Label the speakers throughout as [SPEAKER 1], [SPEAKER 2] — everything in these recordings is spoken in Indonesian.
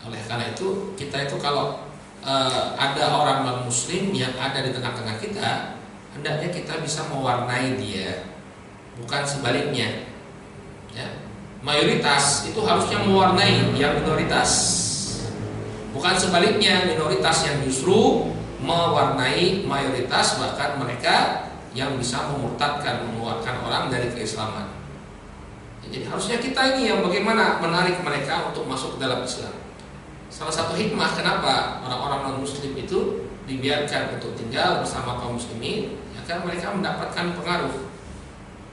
[SPEAKER 1] Oleh karena itu kita itu kalau ada orang non muslim yang ada di tengah-tengah kita, hendaknya kita bisa mewarnai dia, bukan sebaliknya. Ya. Mayoritas itu harusnya mewarnai yang minoritas, bukan sebaliknya, minoritas yang justru mewarnai mayoritas, bahkan mereka yang bisa memurtadkan, mengeluarkan orang dari keislaman. Jadi harusnya kita ini yang bagaimana menarik mereka untuk masuk ke dalam Islam. Salah satu hikmah kenapa orang-orang non-muslim itu dibiarkan untuk tinggal bersama kaum muslimin, ya kan mereka mendapatkan pengaruh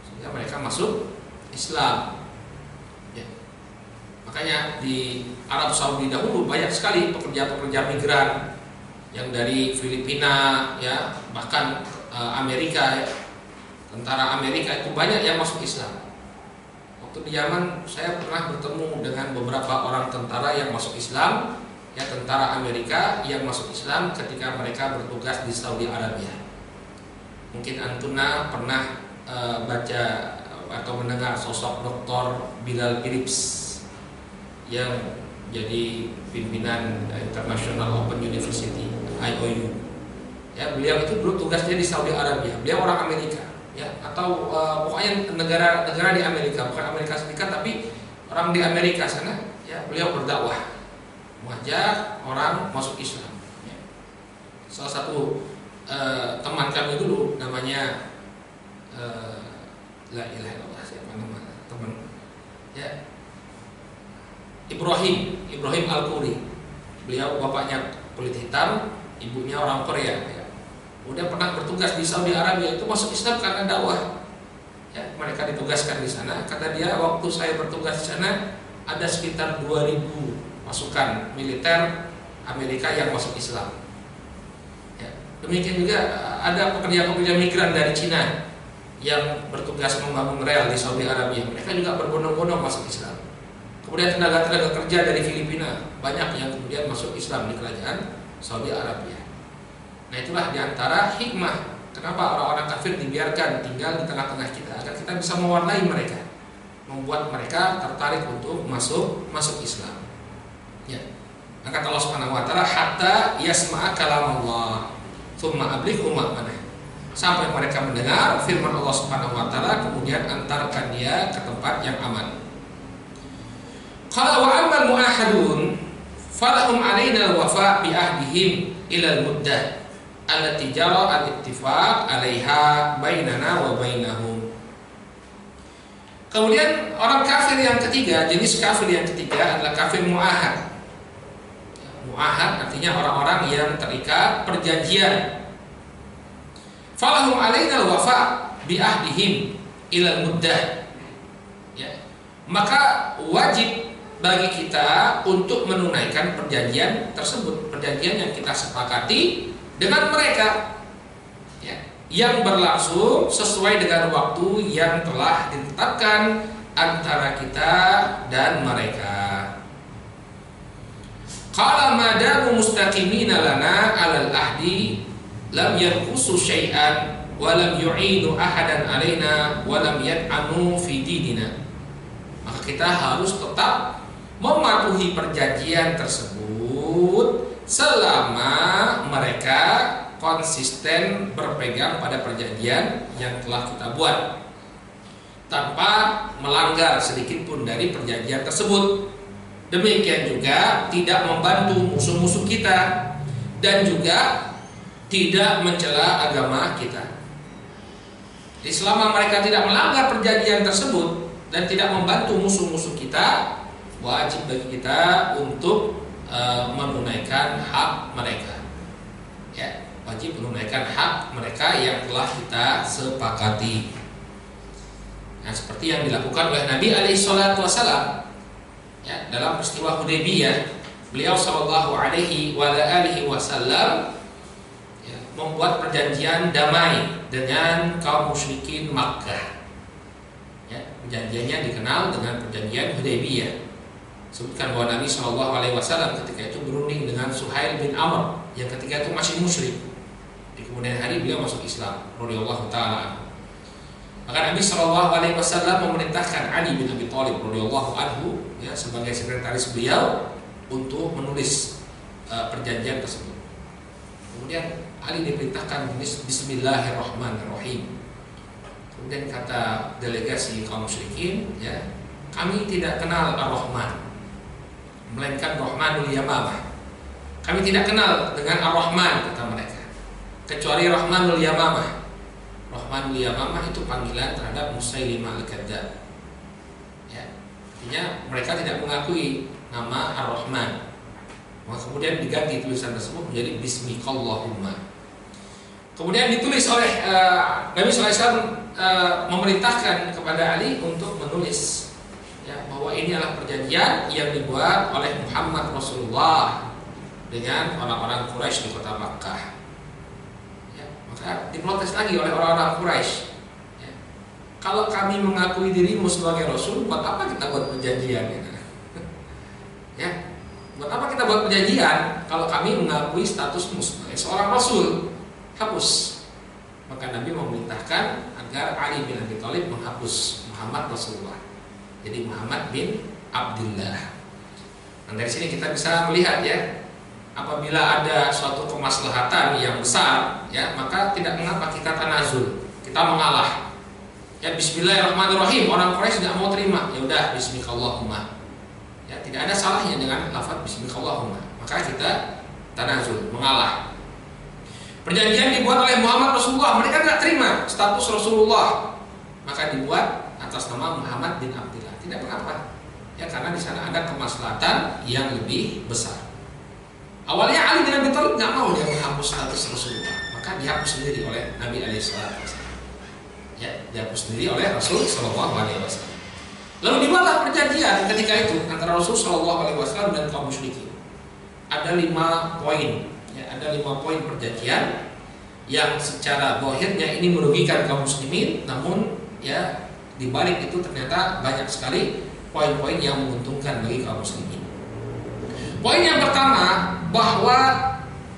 [SPEAKER 1] sehingga mereka masuk Islam. Ya. Makanya di Arab Saudi dahulu banyak sekali pekerja-pekerja migran yang dari Filipina, ya bahkan Amerika, ya. Tentara Amerika itu banyak yang masuk Islam. Waktu di Yaman saya pernah bertemu dengan beberapa orang tentara yang masuk Islam, ya tentara Amerika yang masuk Islam ketika mereka bertugas di Saudi Arabia. Mungkin Antuna pernah baca atau mendengar sosok Dr. Bilal Philips yang jadi pimpinan International Open University (IOU). Ya, beliau itu dulu tugasnya di Saudi Arabia. Beliau orang Amerika. Ya, atau pokoknya negara di Amerika, bukan Amerika Serikat tapi orang di Amerika sana, ya beliau berdakwah mengajak orang masuk Islam. Ya. Salah satu teman kami dulu namanya la ilaha illallah, siapa nama teman, ya Ibrahim Al-Quri. Beliau bapaknya kulit hitam, ibunya orang Korea. Ya. Udah pernah bertugas di Saudi Arabia, itu masuk Islam karena dakwah. Ya, mereka ditugaskan di sana. Kata dia, waktu saya bertugas di sana ada sekitar 2000 pasukan militer Amerika yang masuk Islam. Ya, demikian juga ada pekerja-pekerja migran dari Cina yang bertugas membangun rel di Saudi Arabia. Mereka juga berbondong-bondong masuk Islam. Kemudian tenaga-tenaga kerja dari Filipina banyak yang kemudian masuk Islam di kerajaan Saudi Arabia. Nah, itulah diantara hikmah kenapa orang-orang kafir dibiarkan tinggal di tengah-tengah kita, agar kita bisa mewarnai mereka, membuat mereka tertarik untuk masuk Islam. Ya. Maka Allah Subhanahu wa taala, hatta yasma'a kalam Allah, tsumma ablighu ma'manah. Sampai mereka mendengar firman Allah Subhanahu wa taala, kemudian antarkan dia ke tempat yang aman. Qala wa ammal mu'ahadun falahum 'alaina al-wafa' bi ahdihim ila al-muddah allati jara al-ittifaq 'alaiha bainana wa bainahum. Kemudian orang kafir yang ketiga, jenis kafir yang ketiga adalah kafir mu'ahad. Mu'ahad artinya orang-orang yang terikat perjanjian. Falahum 'alaina al-wafa' bi ahdihim ila al-muddah. Ya. Maka wajib bagi kita untuk menunaikan perjanjian tersebut, perjanjian yang kita sepakati dengan mereka, ya, yang berlangsung sesuai dengan waktu yang telah ditetapkan antara kita dan mereka. Qala madamu mustaqimina lana 'alal ahdi lam yanqusu syai'an wa lam yu'inu ahadan 'alaina wa lam yat'anu fi dinina. Maka kita harus tetap mematuhi perjanjian tersebut selama mereka konsisten berpegang pada perjanjian yang telah kita buat tanpa melanggar sedikit pun dari perjanjian tersebut. Demikian juga tidak membantu musuh-musuh kita dan juga tidak mencela agama kita. Jadi selama mereka tidak melanggar perjanjian tersebut dan tidak membantu musuh-musuh kita, wajib bagi kita untuk menunaikan hak mereka. Ya, wajib menunaikan hak mereka yang telah kita sepakati. Nah, seperti yang dilakukan oleh Nabi alaihi salatu wasallam, ya, dalam peristiwa Hudaybiyah, beliau sallallahu alaihi wa alihi wasallam, ya, membuat perjanjian damai dengan kaum musyrikin Makkah. Ya, perjanjiannya dikenal dengan perjanjian Hudaybiyah. Sebutkan bahwa Nabi Shallallahu Alaihi Wasallam ketika itu berunding dengan Suhail bin Amr yang ketika itu masih musyrik. Di kemudian hari beliau masuk Islam, radhiyallahu taala. Maka Nabi Shallallahu Alaihi Wasallam memerintahkan Ali bin Abi Thalib radhiyallahu anhu, ya, sebagai sekretaris beliau untuk menulis perjanjian tersebut. Kemudian Ali diperintahkan menulis Bismillahirrahmanirrahim. Kemudian kata delegasi kaum musyrikin, ya, kami tidak kenal Ar-Rahman, melainkan Rahmanul Yamamah. Kami tidak kenal dengan Ar-Rahman, kata mereka, kecuali Rahmanul Yamamah. Rahmanul Yamamah itu panggilan terhadap Musailimah Al-Kadzdzab. Ya, artinya mereka tidak mengakui nama Ar-Rahman. Maka kemudian diganti tulisan tersebut menjadi Bismikallahumma. Kemudian ditulis oleh Nabi SAW memerintahkan kepada Ali untuk menulis, ya, bahwa ini adalah perjanjian yang dibuat oleh Muhammad Rasulullah dengan orang-orang Quraisy di kota Makkah. Ya, maka diprotes lagi oleh orang-orang Quraisy. Ya, kalau kami mengakui dirimu sebagai Rasul, buat apa kita buat perjanjian? Ya, buat apa kita buat perjanjian kalau kami mengakui statusmu sebagai seorang Rasul? Hapus. Maka Nabi memerintahkan agar Ali bin Abi Thalib menghapus Muhammad Rasulullah, jadi Muhammad bin Abdullah. Nah, dari sini kita bisa melihat, ya, apabila ada suatu kemaslahatan yang besar, ya, maka tidak mengapa kita tanazul, kita mengalah. Ya, Bismillahirrahmanirrahim, orang Quraisy tidak mau terima, ya udah Bismikallahumma. Ya, tidak ada salahnya dengan lafaz Bismikallahumma. Maka kita tanazul, mengalah. Perjanjian dibuat oleh Muhammad Rasulullah, mereka tidak terima status Rasulullah, maka dibuat atas nama Muhammad bin Abdullah. Tidak mengapa, ya, karena di sana ada kemaslahatan yang lebih besar. Awalnya Ali bin Abi Thalib nggak mau dia menghapus status Rasulullah, maka dihapus sendiri oleh Nabi SAW. Ya, dihapus sendiri oleh Rasul SAW. Lalu dibuatlah perjanjian ketika itu antara Rasul SAW dan kaum musyrikin. Ada 5 poin. Ya, ada 5 poin perjanjian yang secara zahirnya ini merugikan kaum muslimin, namun, ya, di balik itu ternyata banyak sekali poin-poin yang menguntungkan bagi kaum muslimin. Poin yang pertama, bahwa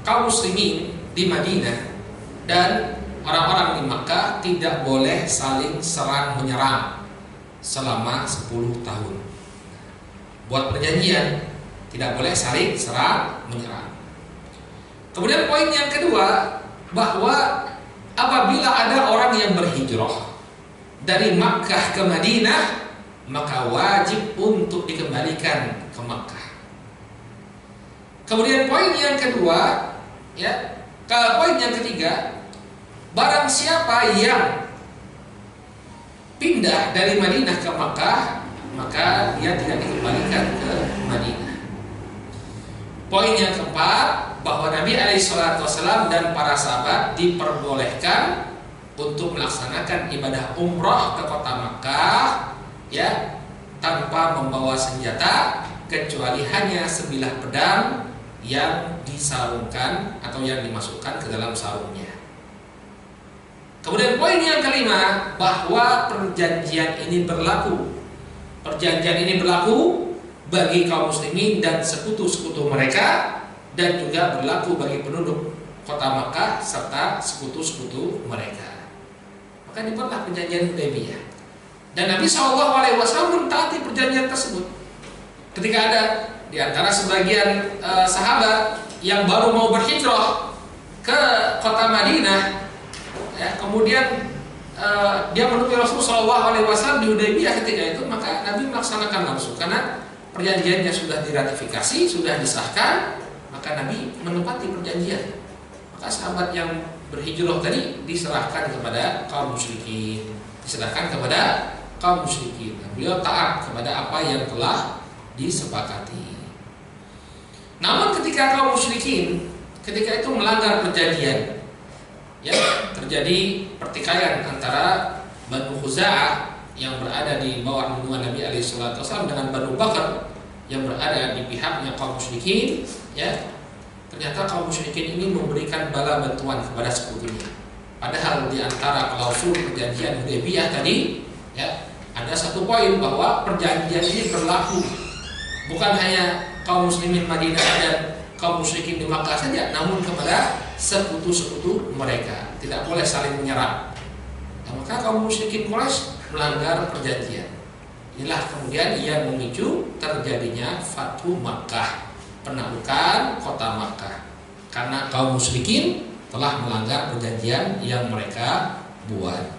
[SPEAKER 1] kaum muslimin di Madinah dan orang-orang di Makkah tidak boleh saling serang menyerang selama 10 tahun. Buat perjanjian, tidak boleh saling serang menyerang. Kemudian poin yang kedua, bahwa apabila ada orang yang berhijrah dari Makkah ke Madinah, maka wajib untuk dikembalikan ke Makkah. Kemudian poin yang kedua, ya, poin yang ketiga, barang siapa yang pindah dari Madinah ke Makkah, maka dia tidak dikembalikan ke Madinah. Poin yang keempat, bahwa Nabi SAW dan para sahabat diperbolehkan untuk melaksanakan ibadah umrah ke kota Makkah, ya, tanpa membawa senjata, kecuali hanya sebilah pedang yang disarungkan atau yang dimasukkan ke dalam sarungnya. Kemudian poin yang kelima, bahwa perjanjian ini berlaku. Perjanjian ini berlaku bagi kaum muslimin dan sekutu-sekutu mereka, dan juga berlaku bagi penduduk kota Makkah serta sekutu-sekutu mereka. Maka dibuatlah perjanjian Hudaybiyah. Dan Nabi SAW mentaati perjanjian tersebut. Ketika ada di antara sebagian sahabat yang baru mau berhijrah ke kota Madinah, ya, kemudian dia menemui Rasulullah SAW di Hudaybiyah ketika itu, maka Nabi melaksanakan langsung karena perjanjiannya sudah diratifikasi, sudah disahkan, maka Nabi menepati perjanjian. Maka sahabat yang berhijrah tadi diserahkan kepada kaum musyrikin, Beliau taat kepada apa yang telah disepakati. Namun ketika kaum musyrikin ketika itu melanggar perjanjian, ya, terjadi pertikaian antara Banu Khuza'ah yang berada di bawah naungan Nabi SAW dengan Banu Bakar yang berada di pihaknya kaum musyrikin, ya. Ternyata kaum musyrikin ini memberikan bala bantuan kepada sekutunya. Padahal di antara klausul perjanjian Hudaybiyah tadi, ya, ada satu poin bahwa perjanjian ini berlaku bukan hanya kaum muslimin Madinah dan kaum musyrikin di Makkah saja, namun kepada sekutu-sekutu mereka. Tidak boleh saling menyerang. Nah, maka kaum musyrikin Quraisy melanggar perjanjian. Inilah kemudian yang memicu terjadinya Fathu Makkah. penaklukan kota Makkah karena kaum musyrikin telah melanggar perjanjian yang mereka buat.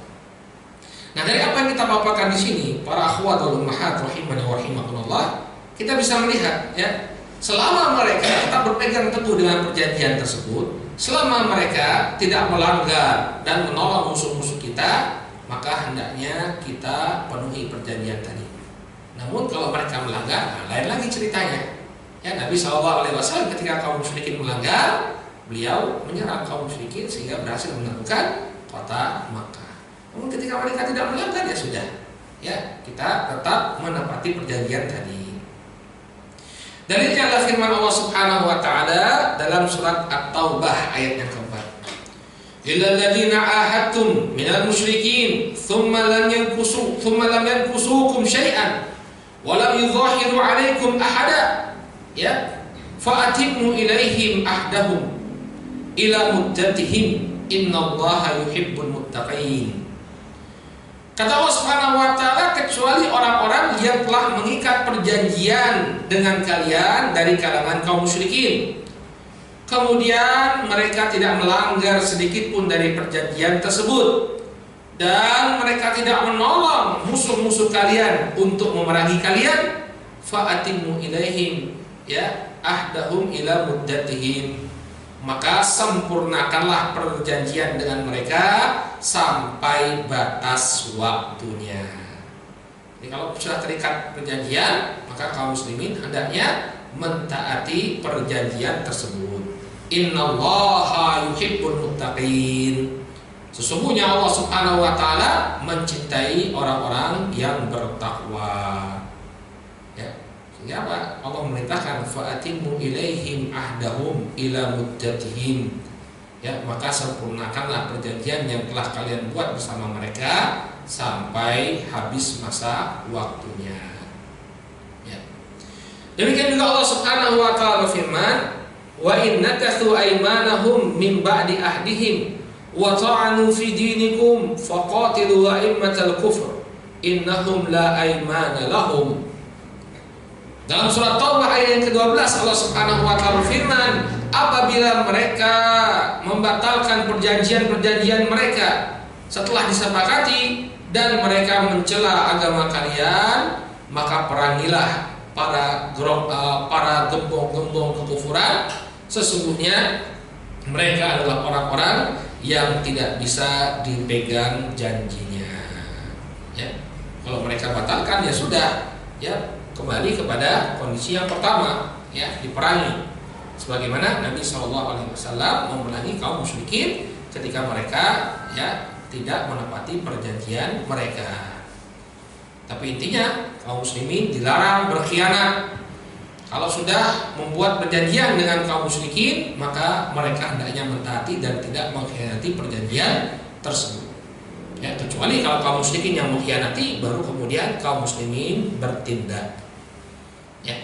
[SPEAKER 1] Nah, dari apa yang kita paparkan di sini, para akhwat wal ummahat rahimani wa rahimakumullah, kita bisa melihat ya, selama mereka tetap berpegang teguh dengan perjanjian tersebut, selama mereka tidak melanggar dan menolong musuh-musuh kita, maka hendaknya kita penuhi perjanjian tadi. Namun kalau mereka melanggar, lain lagi ceritanya. Ya, Nabi SAW ketika kaum musyrikin melanggar, beliau menyerang kaum musyrikin sehingga berhasil menaklukkan kota Makkah. Namun ketika mereka tidak melanggar, ya sudah, ya kita tetap menepati perjanjian tadi. Dalilnya adalah firman Allah Subhanahu wa taala dalam surat At-Taubah ayat yang keempat. Illal ladzina ahadtum minal musyrikin thumma lam yankusukum syai'an wa lam yudhahiru 'alaikum ahada, ya, fa'atimmu ilaihim ahdahum ila muddatihim innallaha yuhibbul muttaqin. Kata Allah Subhanahu wa taala, kecuali orang-orang yang telah mengikat perjanjian dengan kalian dari kalangan kaum musyrikin, kemudian mereka tidak melanggar sedikit pun dari perjanjian tersebut, dan mereka tidak menolong musuh-musuh kalian untuk memerangi kalian, fa'atimmu ilaihim, ya, ahdahum ila muddatihim, maka sempurnakanlah perjanjian dengan mereka sampai batas waktunya. Jadi kalau sudah terikat perjanjian, maka kaum muslimin hendaknya mentaati perjanjian tersebut. Innallaha yuhibbul muttaqin. Sesungguhnya Allah Subhanahu wa taala mencintai orang-orang yang bertakwa. Ya. Sehingga apa? Allah memerintahkan fa'atimmu ilaihim ahdahum ila muddatihim. Ya, maka sempurnakanlah perjanjian yang telah kalian buat bersama mereka sampai habis masa waktunya. Ya. Demikian juga Allah Subhanahu wa taala berfirman, "Wa in nakathu aymanahum min ba'di ahdihim wa ta'anu fi dinikum faqatilu a'immatal kufr innahum la aymana lahum." Dalam surat Taubah ayat yang ke-12 Allah Subhanahu wa taala berfirman, apabila mereka membatalkan perjanjian-perjanjian mereka setelah disepakati dan mereka mencela agama kalian, maka perangilah para gembong-gembong kekufuran. Sesungguhnya mereka adalah orang-orang yang tidak bisa dipegang janjinya. Ya, kalau mereka batalkan, ya sudah, ya kembali kepada kondisi yang pertama, ya diperangi. Sebagaimana Nabi SAW memerangi kaum musyrikin ketika mereka, ya, tidak menepati perjanjian mereka. Tapi intinya kaum muslimin dilarang berkhianat. Kalau sudah membuat perjanjian dengan kaum musyrikin, maka mereka hendaknya mentaati dan tidak mengkhianati perjanjian tersebut. Ya, kecuali kalau kaum musyrikin yang mengkhianati, baru kemudian kaum muslimin bertindak. Ya.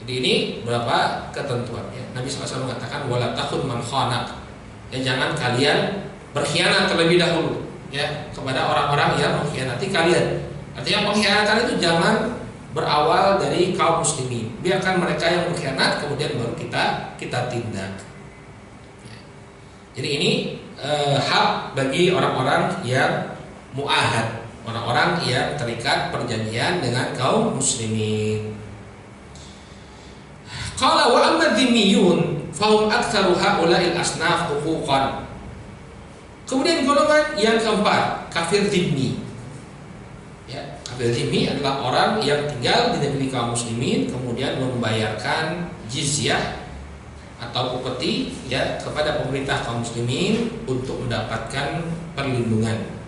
[SPEAKER 1] Jadi ini berapa ketentuannya. Nabi SAW mengatakan wala takhun man khanak. Ya, jangan kalian berkhianat terlebih dahulu, ya, kepada orang-orang yang mengkhianati kalian. Artinya pengkhianatan itu jangan berawal dari kaum muslimin. Biarkan mereka yang berkhianat, kemudian baru kita tindak. Ya. Jadi ini hak bagi orang-orang yang mu'ahad, orang-orang yang terikat perjanjian dengan kaum muslimin. Qala wa amma dhimmiyun fahum aktsaru haula'il asnaf huquqan. Kemudian golongan yang keempat, kafir dhimmi. Ya, kafir dhimmi adalah orang yang tinggal di negeri kaum muslimin kemudian membayarkan jizyah atau upeti, ya, kepada pemerintah kaum muslimin untuk mendapatkan perlindungan.